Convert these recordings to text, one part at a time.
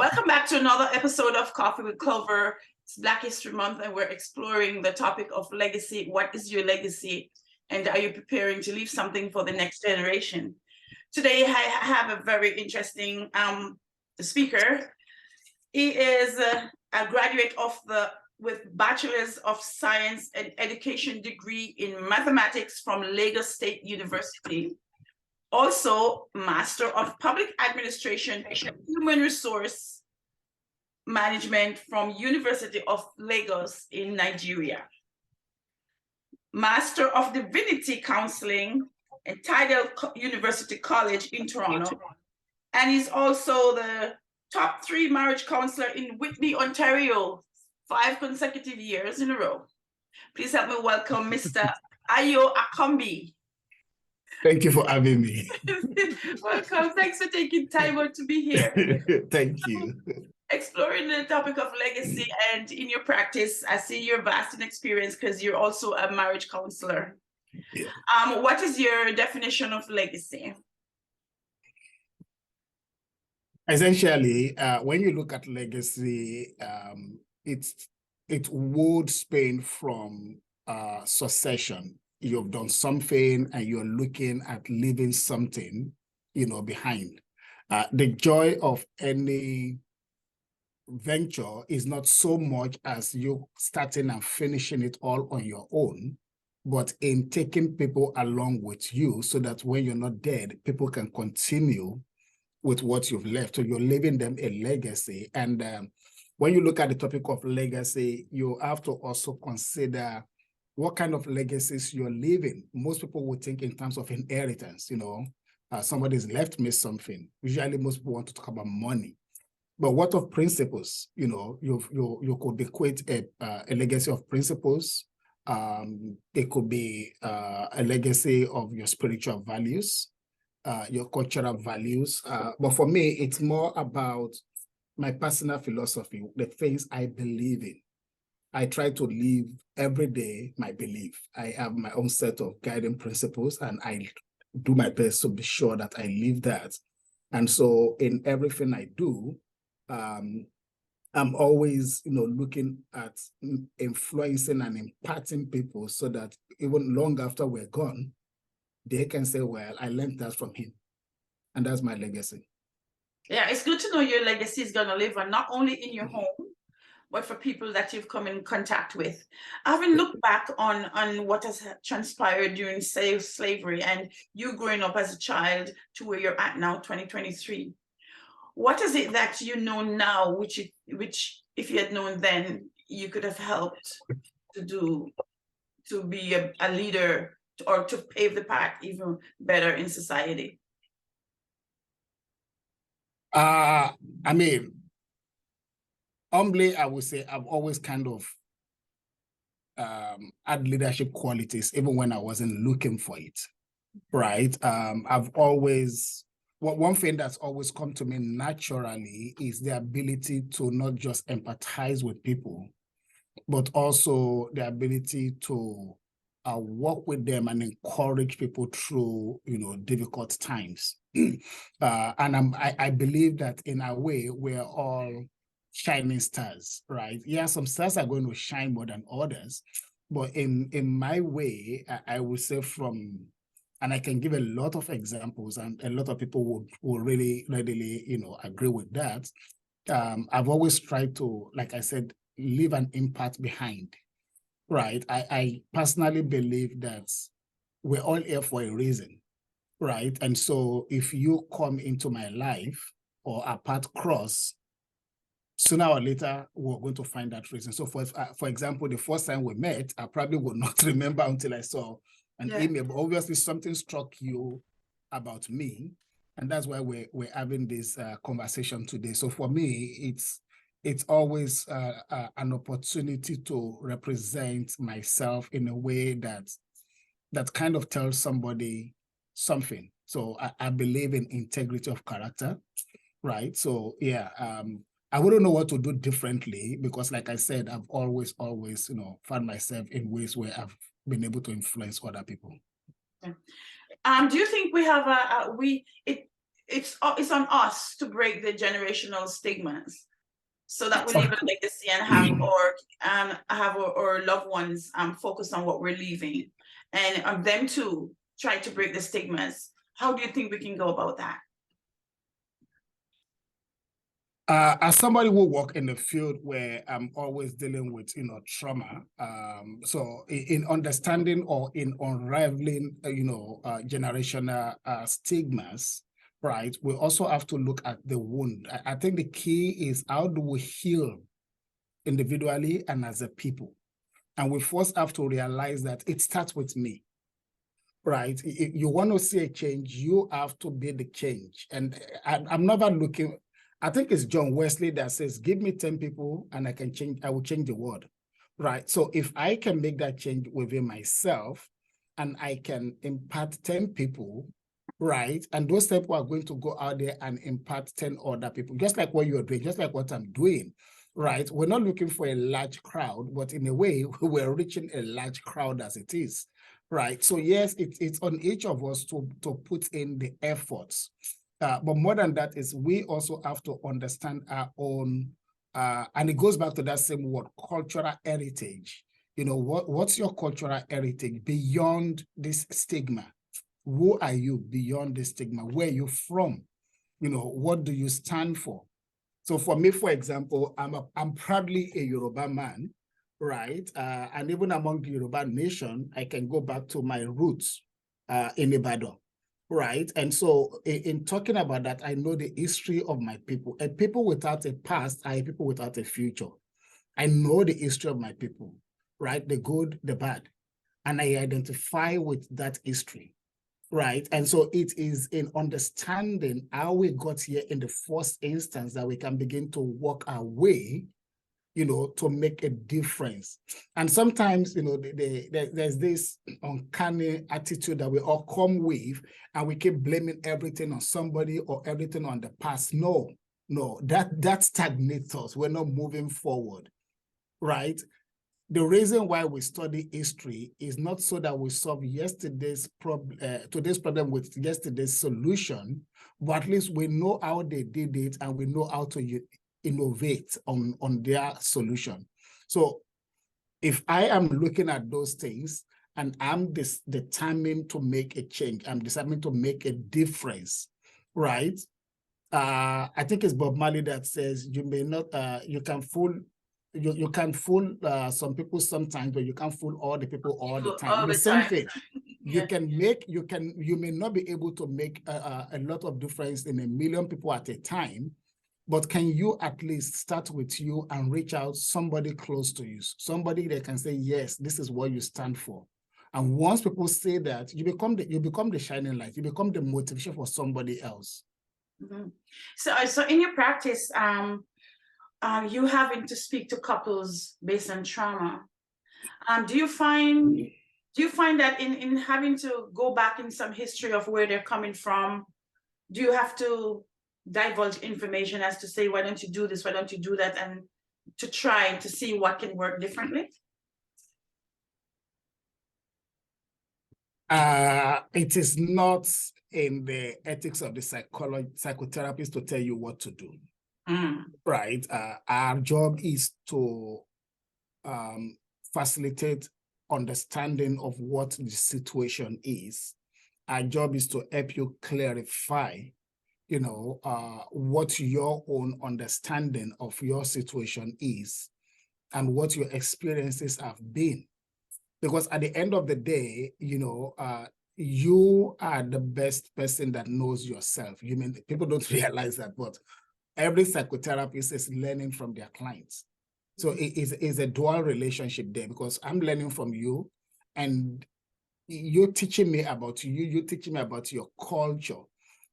Welcome back to another episode of Coffee with Clover. It's Black History Month, and we're exploring the topic of legacy. What is your legacy? And are you preparing to leave something for the next generation? Today, I have a very interesting speaker. He is a graduate with Bachelor's of Science and Education degree in Mathematics from Lagos State University. Also, Master of Public Administration, Human Resource Management from University of Lagos in Nigeria. Master of Divinity Counseling at Tidal University College in Toronto. And he's also the top 3 marriage counselor in Whitby, Ontario, 5 consecutive years in a row. Please help me welcome Mr. Ayo Akombi. Thank you for having me. Welcome. Thanks for taking time out to be here. Thank you. Exploring the topic of legacy, and in your practice, I see you're vast in experience because you're also a marriage counselor. Yeah. What is your definition of legacy? Essentially, when you look at legacy, it would span from succession. You've done something and you're looking at leaving something, behind. The joy of any venture is not so much as you starting and finishing it all on your own, but in taking people along with you so that when you're not dead, people can continue with what you've left. So you're leaving them a legacy. And when you look at the topic of legacy, you have to also consider what kind of legacies you're leaving. Most people would think in terms of inheritance, somebody's left me something. Usually most people want to talk about money. But what of principles? You could bequeath a legacy of principles. It could be a legacy of your spiritual values, your cultural values. But for me, it's more about my personal philosophy, the things I believe in. I try to live every day my belief. I have my own set of guiding principles, and I do my best to be sure that I live that. And so in everything I do, I'm always, looking at influencing and imparting people so that even long after we're gone, they can say, well, I learned that from him. And that's my legacy. Yeah, it's good to know your legacy is going to live on, not only in your home, but for people that you've come in contact with. I haven't looked back on what has transpired during slavery and you growing up as a child to where you're at now, 2023. What is it that you know now, which if you had known then, you could have helped to be a leader or to pave the path even better in society? Humbly, I would say I've always kind of had leadership qualities, even when I wasn't looking for it, right? I've always, one thing that's always come to me naturally is the ability to not just empathize with people, but also the ability to work with them and encourage people through, difficult times. And I believe that in a way, we're all shining stars, right? Yeah, some stars are going to shine more than others, but in my way, I would say and I can give a lot of examples, and a lot of people will really readily, agree with that. I've always tried to, like I said, leave an impact behind, right? I personally believe that we're all here for a reason, right? And so if you come into my life or our path cross, sooner or later, we're going to find that reason. So for example, the first time we met, I probably would not remember until I saw an email, but obviously something struck you about me. And that's why we're having this conversation today. So for me, it's always an opportunity to represent myself in a way that kind of tells somebody something. So I believe in integrity of character, right? So yeah, I wouldn't know what to do differently because, like I said, I've always, found myself in ways where I've been able to influence other people. Do you think we have it's on us to break the generational stigmas so that we leave a legacy and have our loved ones focus on what we're leaving, and them too try to break the stigmas. How do you think we can go about that? As somebody who work in the field where I'm always dealing with, trauma, so in understanding or in unraveling, generational stigmas, right, we also have to look at the wound. I think the key is, how do we heal individually and as a people? And we first have to realize that it starts with me. Right. If you want to see a change, you have to be the change. And I'm never looking. I think it's John Wesley that says, give me 10 people and I will change the world. Right. So if I can make that change within myself and I can impart 10 people, right, and those people are going to go out there and impart 10 other people, just like what you're doing, just like what I'm doing. Right. We're not looking for a large crowd, but in a way, we're reaching a large crowd as it is. Right. So yes, it's on each of us to put in the efforts. But more than that is, we also have to understand our own, and it goes back to that same word, cultural heritage. What's your cultural heritage beyond this stigma? Who are you beyond this stigma? Where are you from? What do you stand for? So for me, for example, I'm proudly a Yoruba man, right? And even among the Yoruba nation, I can go back to my roots in Ibadan, right? And so in talking about that, I know the history of my people. A people without a past are a people without a future. I know the history of my people, right? The good, the bad. And I identify with that history, right? And so it is in understanding how we got here in the first instance that we can begin to walk our way, to make a difference. And sometimes, there's this uncanny attitude that we all come with, and we keep blaming everything on somebody or everything on the past. No, that stagnates us. We're not moving forward, right? The reason why we study history is not so that we solve today's problem with yesterday's solution, but at least we know how they did it and we know how to innovate on their solution. So if I am looking at those things and I'm determined to make a change, I'm determined to make a difference, right? I think it's Bob Marley that says, you may not, you can fool some people sometimes, but you can't fool all the people all the time. The same thing. Yeah. You may not be able to make a lot of difference in 1 million people at a time, but can you at least start with you and reach out somebody close to you, somebody that can say, yes, this is what you stand for. And once people say that, you become the shining light, you become the motivation for somebody else. Mm-hmm. So in your practice, you having to speak to couples based on trauma, do you find that in having to go back in some history of where they're coming from, do you have to divulge information as to say, why don't you do this, why don't you do that, and to try to see what can work differently? It is not in the ethics of the psychotherapist to tell you what to do. Right. Our job is to facilitate understanding of what the situation is. Our job is to help you clarify, what your own understanding of your situation is and what your experiences have been. Because at the end of the day, you are the best person that knows yourself. People don't realize that, but every psychotherapist is learning from their clients. So it is a dual relationship there, because I'm learning from you and you're teaching me about you, you're teaching me about your culture,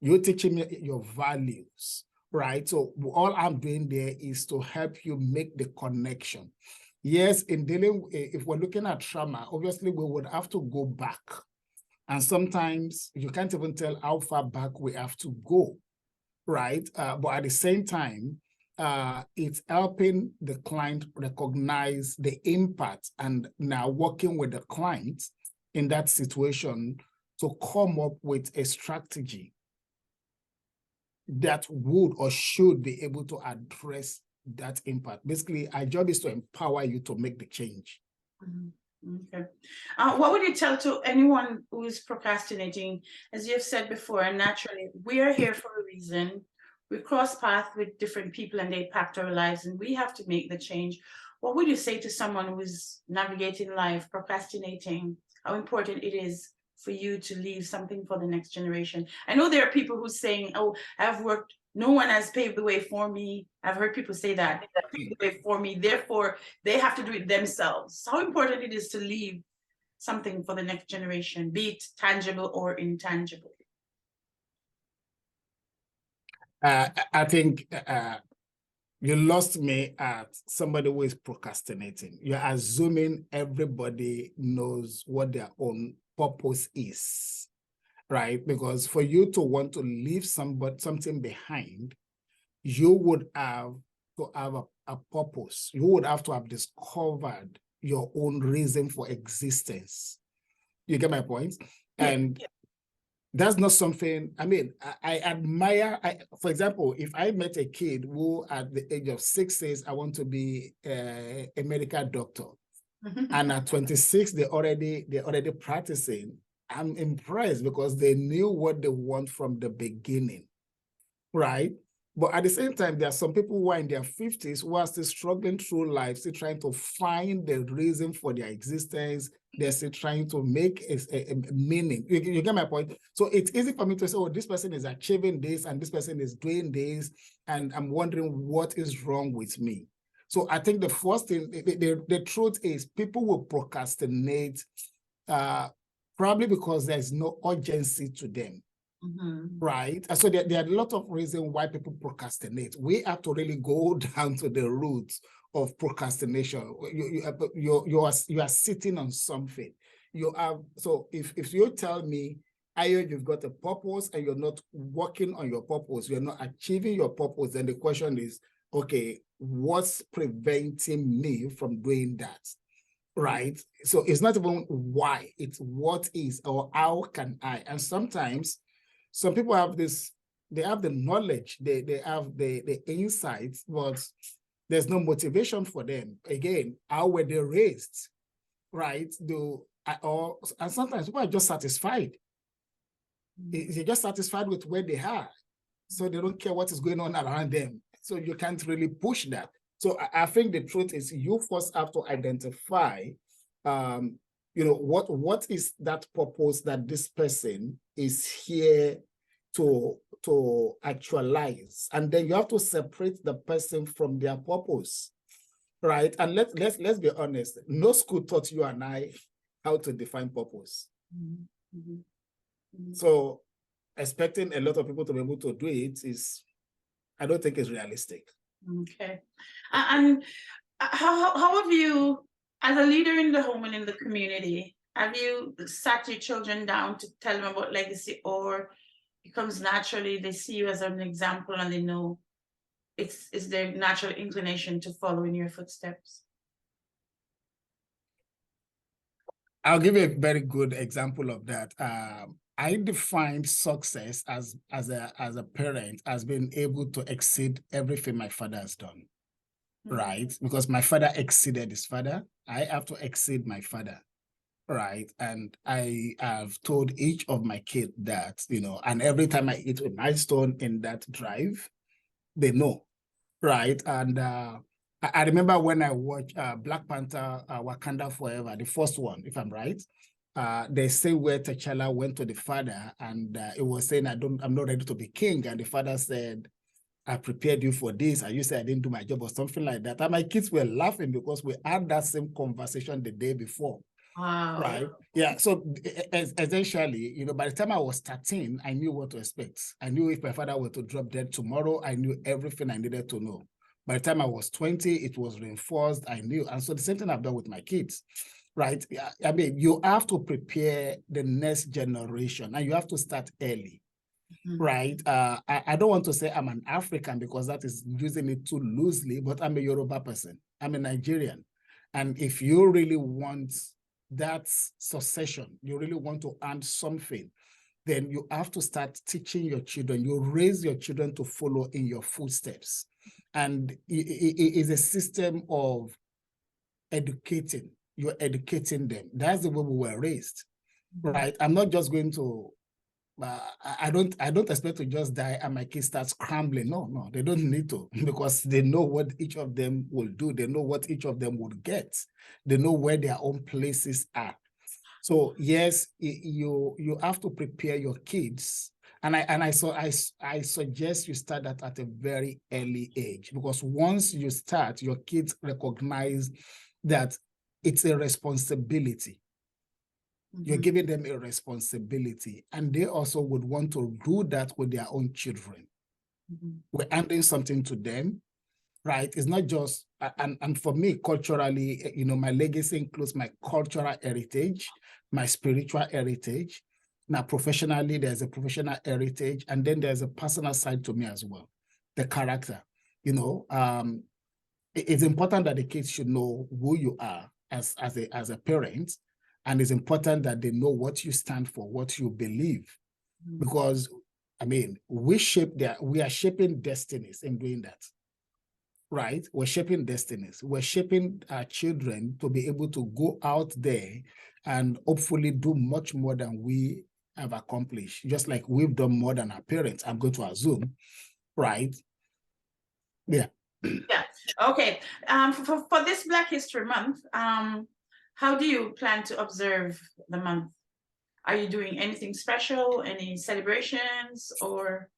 you're teaching me your values, right? So all I'm doing there is to help you make the connection. Yes, if we're looking at trauma, obviously we would have to go back. And sometimes you can't even tell how far back we have to go, right? But at the same time, it's helping the client recognize the impact and now working with the client in that situation to come up with a strategy. that would or should be able to address that impact. Basically, our job is to empower you to make the change. Okay. What would you tell to anyone who is procrastinating? As you have said before, and naturally, we are here for a reason. We cross paths with different people and they impact our lives, and we have to make the change. What would you say to someone who is navigating life, procrastinating, how important it is for you to leave something for the next generation? I know there are people who are saying, oh, I've worked, no one has paved the way for me. I've heard people say that, they have paved the way for me, therefore they have to do it themselves. How important it is to leave something for the next generation, be it tangible or intangible? I think you lost me at somebody who is procrastinating. You're assuming everybody knows what their own purpose is, right? Because for you to want to leave something behind, you would have to have a purpose. You would have to have discovered your own reason for existence. You get my point? Yeah. And that's not something, I mean, I admire, for example, if I met a kid who at the age of 6 says, I want to be a medical doctor, and at 26, they're already practicing, I'm impressed because they knew what they want from the beginning, right? But at the same time, there are some people who are in their 50s who are still struggling through life, still trying to find the reason for their existence. They're still trying to make a meaning. You get my point? So it's easy for me to say, oh, this person is achieving this and this person is doing this, and I'm wondering what is wrong with me. So I think the first thing, the truth is people will procrastinate probably because there's no urgency to them. Right. And so there are a lot of reasons why people procrastinate. We have to really go down to the roots of procrastination. You are sitting on something. You have, so if you tell me, Ayo, you've got a purpose and you're not working on your purpose, you're not achieving your purpose, then the question is, okay, what's preventing me from doing that? Right. So it's not even why, it's what is or how can I? And sometimes some people have this, they have the knowledge, they have the insights, but there's no motivation for them. Again, how were they raised, right? And sometimes people are just satisfied. They're just satisfied with where they are. So they don't care what is going on around them. So you can't really push that. So I think the truth is you first have to identify, what is that purpose that this person is here to actualize, and then you have to separate the person from their purpose, right? And let's be honest, no school taught you and I how to define purpose. So expecting a lot of people to be able to do it is, I don't think it's realistic. Okay. And how have you, as a leader in the home and in the community, have you sat your children down to tell them about legacy, or it comes naturally, they see you as an example and they know it's their natural inclination to follow in your footsteps? I'll give you a very good example of that. I defined success as a parent as being able to exceed everything my father has done, right? Because my father exceeded his father. I have to exceed my father, right? And I have told each of my kids that, and every time I hit a milestone in that drive, they know, right? And I remember when I watched Black Panther, Wakanda Forever, the first one, if I'm right. They say where T'Challa went to the father and it was saying, I'm not ready to be king. And the father said, I prepared you for this. And you said I didn't do my job or something like that. And my kids were laughing because we had that same conversation the day before. Wow. Right. Yeah. So essentially, by the time I was 13, I knew what to expect. I knew if my father were to drop dead tomorrow, I knew everything I needed to know. By the time I was 20, it was reinforced. I knew. And so the same thing I've done with my kids. Right. I mean, you have to prepare the next generation and you have to start early. Right. I don't want to say I'm an African because that is using it too loosely, but I'm a Yoruba person. I'm a Nigerian. And if you really want that succession, you really want to earn something, then you have to start teaching your children. You raise your children to follow in your footsteps. And it is a system of educating. You're educating them. That's the way we were raised, right? I'm not just going to, I don't expect to just die and my kids start scrambling. No, they don't need to, because they know what each of them will do. They know what each of them would get. They know where their own places are. So yes, you have to prepare your kids. And I suggest you start that at a very early age, because once you start, your kids recognize that it's a responsibility. You're giving them a responsibility, and they also would want to do that with their own children. We're handing something to them, right? It's not just, and for me, culturally, my legacy includes my cultural heritage, my spiritual heritage. Now, professionally, there's a professional heritage, and then there's a personal side to me as well, the character. It's important that the kids should know who you are as a parent, and it's important that they know what you stand for, what you believe, because we are shaping destinies in doing that. Right? We're shaping destinies. We're shaping our children to be able to go out there and hopefully do much more than we have accomplished, just like we've done more than our parents, I'm going to assume, right? Yeah. Yeah. Okay. For this Black History Month, how do you plan to observe the month? Are you doing anything special, any celebrations, or?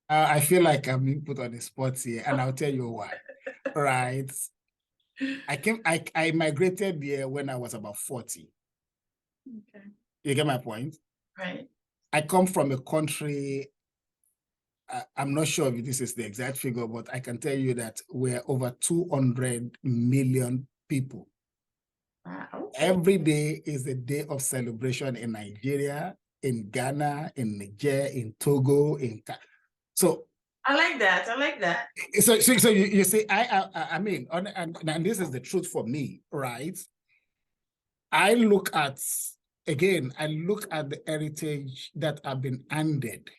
I feel like I'm being put on the spot here, and I'll tell you why. Right. I migrated there when I was about 40. Okay. You get my point? Right. I come from a country, I'm not sure if this is the exact figure, but I can tell you that we're over 200 million people. Okay. Every day is a day of celebration in Nigeria, in Ghana, in Niger, in Togo, so I like that. I like that. So you see, I mean, and this is the truth for me, right? I look at the heritage that have been handed.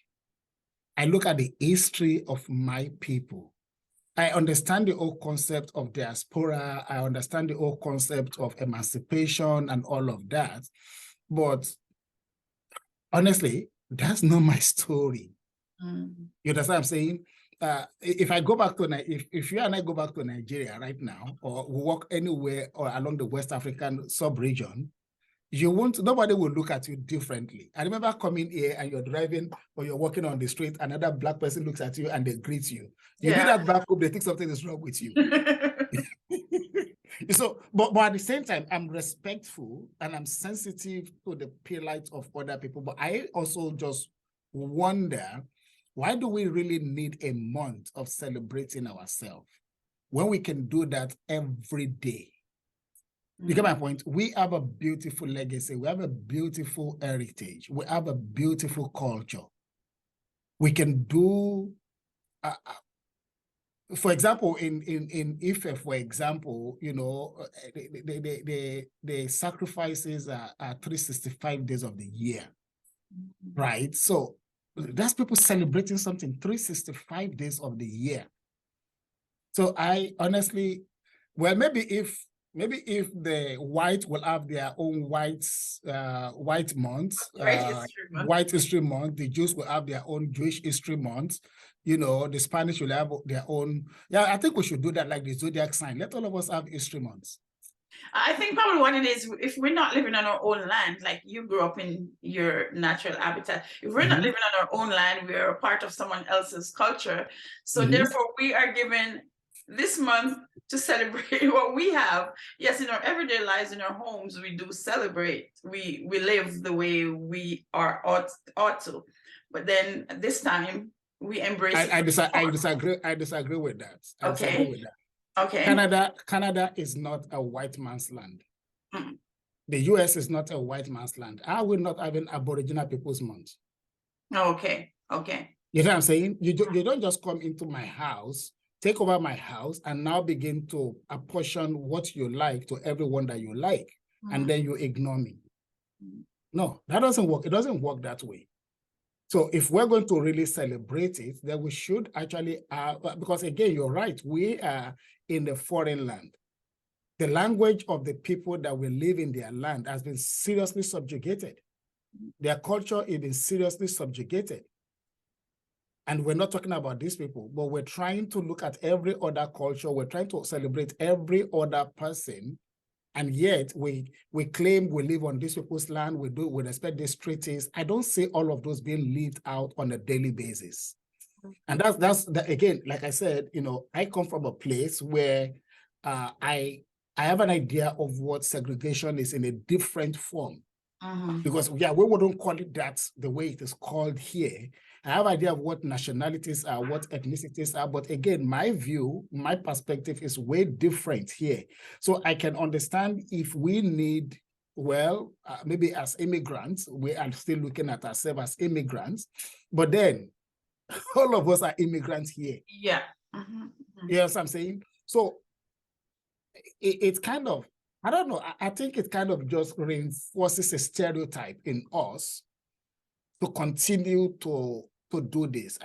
I look at the history of my people. I understand the whole concept of diaspora. I understand the whole concept of emancipation and all of that. But honestly, that's not my story. You understand what I'm saying? If I go back to if you and I go back to Nigeria right now, or we walk anywhere or along the West African sub-region, nobody will look at you differently. I remember coming here and you're driving or you're walking on the street, another Black person looks at you and they greet you. You do that back home, they think something is wrong with you. So, but at the same time, I'm respectful and I'm sensitive to the plight of other people. But I also just wonder, why do we really need a month of celebrating ourselves when we can do that every day? You get my point? We have a beautiful legacy. We have a beautiful heritage. We have a beautiful culture. We can do, for example, in Ife, for example, the sacrifices are 365 days of the year, right? So that's people celebrating something 365 days of the year. So I honestly, well, maybe if the white will have their own white month, White History Month, the Jews will have their own Jewish History Month, the Spanish will have their own. Yeah, I think we should do that like the zodiac sign. Let all of us have history months. I think probably what it is, if we're not living on our own land, like you grew up in your natural habitat, if we're not living on our own land, we are a part of someone else's culture. So therefore, we are given this month to celebrate what we have. Yes, in our everyday lives, in our homes, we do celebrate. We live the way we are ought to. But then this time we embrace. I disagree. I disagree with that. I disagree with that. Okay. Canada is not a white man's land. The US is not a white man's land. I will not have an Aboriginal People's Month. Okay. Okay. You know what I'm saying? You don't just come into my house, take over my house, and now begin to apportion what you like to everyone that you like, and then you ignore me. No, that doesn't work. It doesn't work that way. So if we're going to really celebrate it, then we should actually, because again, you're right, we are in a foreign land. The language of the people that will live in their land has been seriously subjugated. Their culture has been seriously subjugated. And we're not talking about these people, but we're trying to look at every other culture. We're trying to celebrate every other person. And yet we claim we live on these people's land, we respect these treaties. I don't see all of those being lived out on a daily basis. And that's again, like I said, I come from a place where I have an idea of what segregation is in a different form. Because we wouldn't call it that the way it is called here. I have an idea of what nationalities are, what ethnicities are, but again, my view, my perspective is way different here. So I can understand if we need, maybe as immigrants, we are still looking at ourselves as immigrants, but then all of us are immigrants here. Yeah. You know what I'm saying? So it's kind of, I don't know, I think it kind of just reinforces a stereotype in us to continue to do this.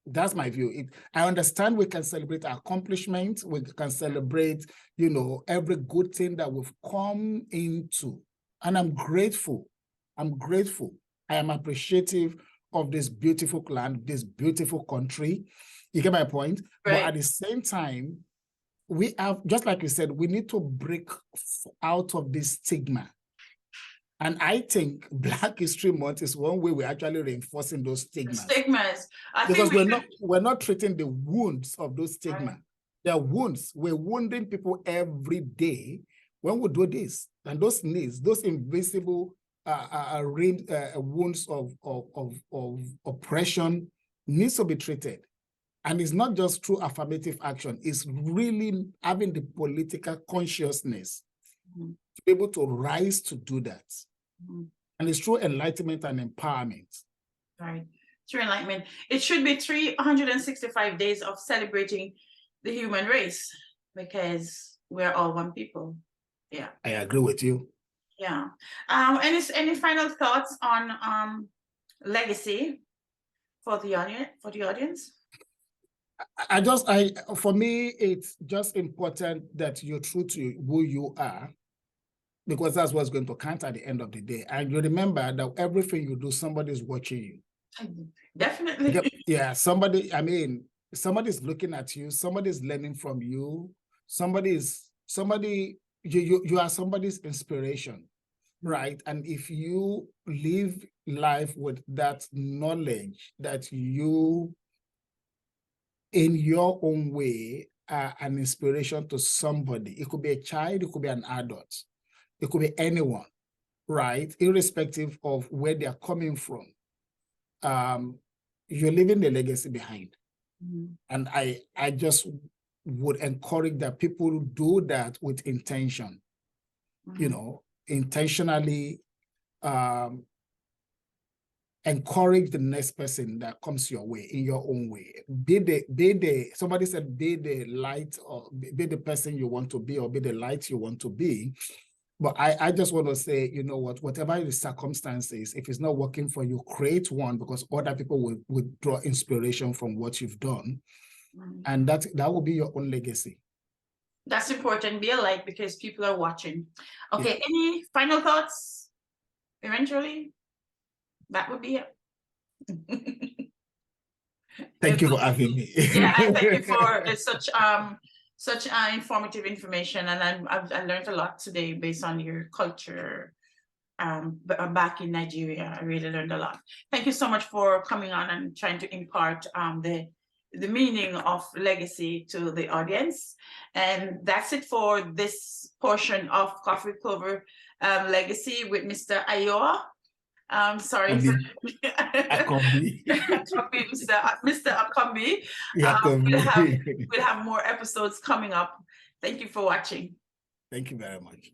That's my view. I understand we can celebrate our accomplishments. We can celebrate, every good thing that we've come into. And I'm grateful. I am appreciative of this beautiful land, this beautiful country. You get my point? Right. But at the same time, we have, just like you said, we need to break out of this stigma. And I think Black History Month is one way we're actually reinforcing those stigmas. Because we're not treating the wounds of those stigmas. Right. They're wounds. We're wounding people every day when we do this. And those needs, those invisible wounds of oppression needs to be treated. And it's not just through affirmative action, it's really having the political consciousness to be able to rise to do that. And it's through enlightenment and empowerment. Right, through enlightenment. It should be 365 days of celebrating the human race because we're all one people. Yeah. I agree with you. Yeah. Any final thoughts on legacy for the audience? For me, it's just important that you're true to who you are, because that's what's going to count at the end of the day. And you remember that everything you do, somebody's watching you. Definitely. Yeah, somebody's looking at you, somebody's learning from you, you are somebody's inspiration, right? And if you live life with that knowledge that you, in your own way, are an inspiration to somebody. It could be a child, it could be an adult, it could be anyone, right? Irrespective of where they are coming from. You're leaving the legacy behind. And I just would encourage that people do that with intention, intentionally encourage the next person that comes your way in your own way. Somebody said, be the light, or be the person you want to be, or be the light you want to be. But I just want to say, whatever the circumstances, if it's not working for you, create one, because other people will draw inspiration from what you've done. And that will be your own legacy. That's important. Be a light because people are watching. Okay, yeah. Any final thoughts? Eventually, that would be it. Thank you for having me. Yeah, I thank you for such informative information, and I learned a lot today based on your culture back in Nigeria. I really learned a lot. Thank you so much for coming on and trying to impart the meaning of legacy to the audience. And that's it for this portion of Coffee Clover Legacy with Mr. Ayoa. Sorry, Akombi. Mr. Akombi. We'll have more episodes coming up. Thank you for watching. Thank you very much.